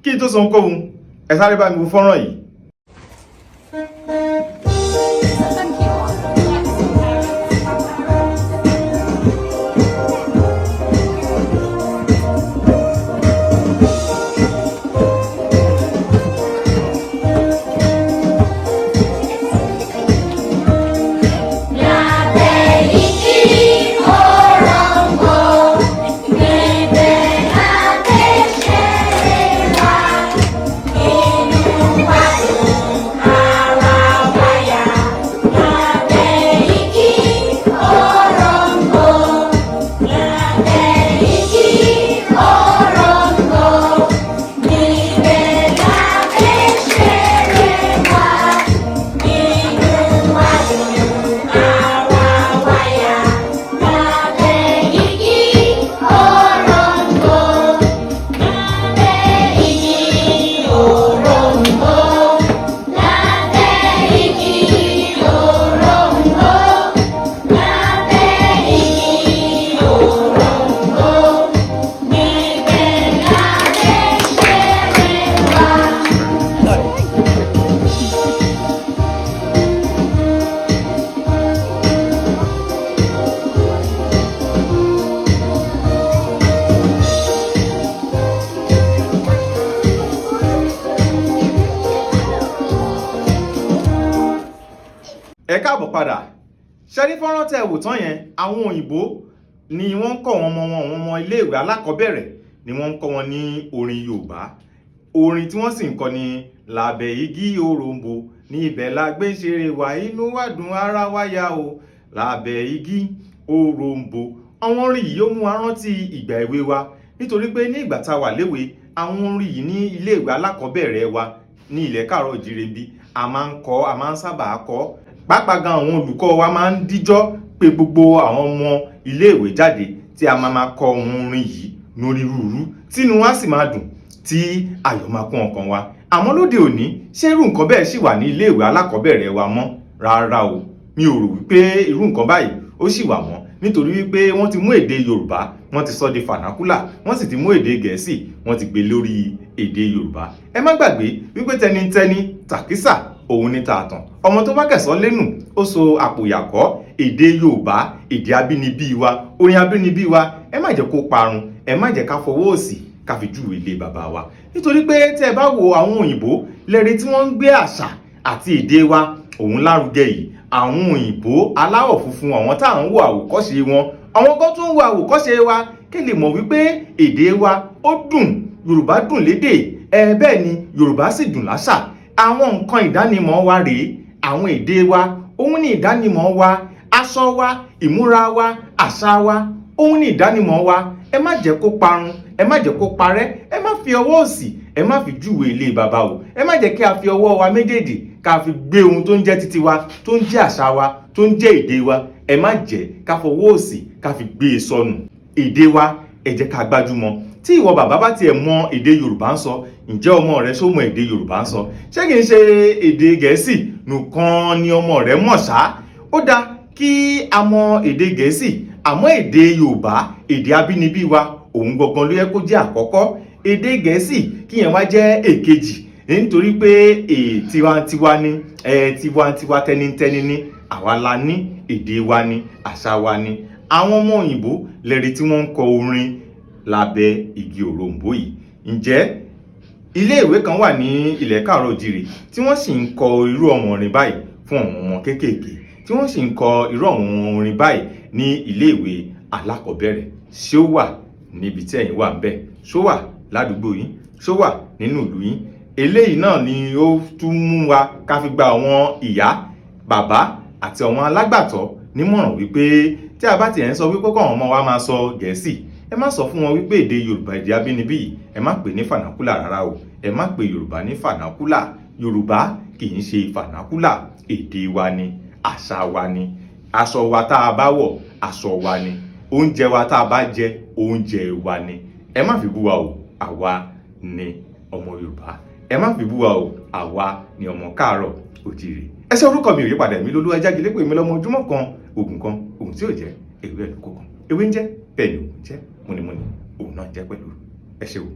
kí n tó sọ ohunkóhun ẹ sáré bá mi wo fọ́nrán yìí. Ẹ káàbọ̀ padà. Ṣé ní fọ́nrán tẹ́ wò tán yẹn, àwọn òyìnbó ni wọ́n ń kọ́ àwọn ọmọ iléèwé alákọ̀ọ́bẹ̀rẹ̀ ni wọ́n ń kọ́ wọn ní orin Yorùbá. Orin tí wọ́n sì ń kọ ní lábẹ́ igi òrombó ní ibẹ̀ la gbé ṣeré wa, inú wa dùn ara wa yá o, lábẹ́ igi òrombó. Àwọn orin yìí ó mú wa rántí ìgbà èwe wa, nítorí pé ní ìgbà tá a wà léwe, àwọn orin yìí ní iléèwé alákọ̀ọ́bẹ̀rẹ̀ wa ní ilẹ̀ Káàárọ̀ Oòjíire bí a máa ń sábà kọ. Pàápàá gan àwọn olùkọ́ wa máa ń díjọ́ pé gbogbo àwọn ọmọ iléèwé jáde tí a máa kọ orin yìí lórírúurú, tínú wa sì máa dùn, tí ayọ̀ máa kún ọkàn wa. Àmọ́ lóde òní, ṣé irú nǹkan bẹ́ẹ̀ ṣì wà ní iléèwé alákọ̀ọ́bẹ̀rẹ̀ wa mọ́? Rárá o, mi ò rò wípé irú nǹkan báyìí ó ṣì wà mọ́, nítorí wípé wọ́n ti mú èdè Yorùbá, wọ́n ti sọ di fànákúlà, wọ́n sì ti mú èdè Gẹ̀ẹ́sì, wọ́n ti gbé lórí èdè Yorùbá. Ẹ má gbàgbé wípé tẹnitẹni tàkísà òun ní tààtàn, ọmọ tó bá kẹ̀sọ́ lẹ́nu ó so àpòyàkọ́. Èdè Yorùbá, èdè abínibí wa, orin abínibí wa, ẹ má jẹ́ kó parun, ẹ má jẹ́ ká fọwọ́ òsì ká fi júwe ilé bàbá wa. Nítorí pé tẹ́ ẹ bá wo àwọn òyìnbó lẹ́rìí tí wọ́n ń gbé àṣà àti èdè wa òun lárugẹ yìí. Àwọn òyìnbó aláwọ̀ funfun, àwọn tá à ń wo àwòkọ́ṣe wọn, àwọn kan tún ń wo àwòkọ́ṣe wa kí lè mọ̀ wípé èdè wa ó dùn, Yorùbá dùn lédè, bẹ́ẹ̀ ni Yorùbá sì dùn láṣà. Àwọn nǹkan ìdánimọ̀ wa rèé, àwọn èdè wa, òun ni ìdánimọ̀ wa, aṣọ wa, ìmúra wa, àṣà wa, òun ni ìdánimọ̀ wa. Ẹ má jẹ́ kó parun, ẹ má jẹ́ kó parẹ́, ẹ má fi ọwọ́ òsì, ẹ má fi júwe ilé bàbá o. Ẹ má jẹ́ kí a fi ọwọ́ wa méjèèjì ká fi gbé ohun tó ń jẹ́ titi wa, tó ń jẹ́ àṣà wa, tó ń jẹ́ èdè wa. Ẹ má jẹ́ ká fọwọ́ òsì ká fi gbé e sọnù. Èdè wa ẹ jẹ́ ká gbájúmọ́. Tí ìwọ bàbá bá tiẹ̀ mọ èdè Yorùbá ń sọ, ǹjẹ́ ọmọ rẹ ṣó mọ èdè Yorùbá ń sọ? Ṣé kìí ṣe èdè Gẹ̀ẹ́sì nìkan ni ọmọ rẹ mọ̀ ṣá? Ó dáa kí a mọ èdè Gẹ̀ẹ́sì, àmọ́ èdè Yorùbá, èdè abínibí wa, òun gangan ló yẹ kó jẹ́ àkọ́kọ́. Èdè Gẹ̀ẹ́sì kí yẹn wá jẹ́ èkejì, nítorí pé tiwantiwa ni, tiwantiwa tẹnitẹni ni, àwa la ní, èdè wa ni, àṣà wa ni. Àwọn ọmọ òyìnbó lẹ́rìí tí wọ́n ń kọ orin lábẹ́ igi òrombó yìí. Ǹjẹ́ iléèwé kan wà ní ilẹ̀ Káàárọ̀ Oòjíire tí wọ́n sì ń kọ irú àwọn orin báyìí fún àwọn ọmọ kéékèèké, tí wọ́n sì ń kọ irú àwọn orin báyìí ní iléèwé alákọ̀ọ́bẹ̀rẹ̀. Ṣé ó wà níbi tí ẹ̀yin wà ń bẹ̀? Ṣó wà ládùúgbò yín? Ṣó wà nínú ìlú yín? Eléyìí náà ni ó tún mú wa ká fi gba àwọn ìyá, bàbá àti àwọn alágbàtọ́ nímọ̀ràn wípé tí a bá tiẹ̀ ń sọ wípé kọ́ àwọn ọmọ wa máa sọ Gẹ̀ẹ́sì, ẹ má sọ fún wọn wípé èdè Yorùbá, èdè abínibí yìí, ẹ má pè ní fànákúlà rárá o. Ẹ má pè Yorùbá ní fànákúlà. Yorùbá kì í ṣe fànákúlà. Èdè wa ni, àṣà wa ni, aṣọ wa tá a bá wọ̀, aṣọ wa ni, oúnjẹ wa tá a bá jẹ, oúnjẹ wa ni. Ẹ má fi bú wa o, àwa ni ọmọ Yorùbá. Ẹ má fi bú wa o, àwa ni ọmọ Káàárọ̀ Oòjíire. Ẹ ṣé, orúkọ mi ò yípadà, èmi Lolúwa Jágilépè, èmi lọmọ ojúmọ́ kan, ògùn kan, ògùn tí ò jẹ́, ewé ẹ̀lú kọ̀ọ̀kan. Ewé ń jẹ́, bẹ́ẹ̀ ni ògùn jẹ́, múnimúni òun náà jẹ́ pẹ̀lú. Ẹ ṣé o.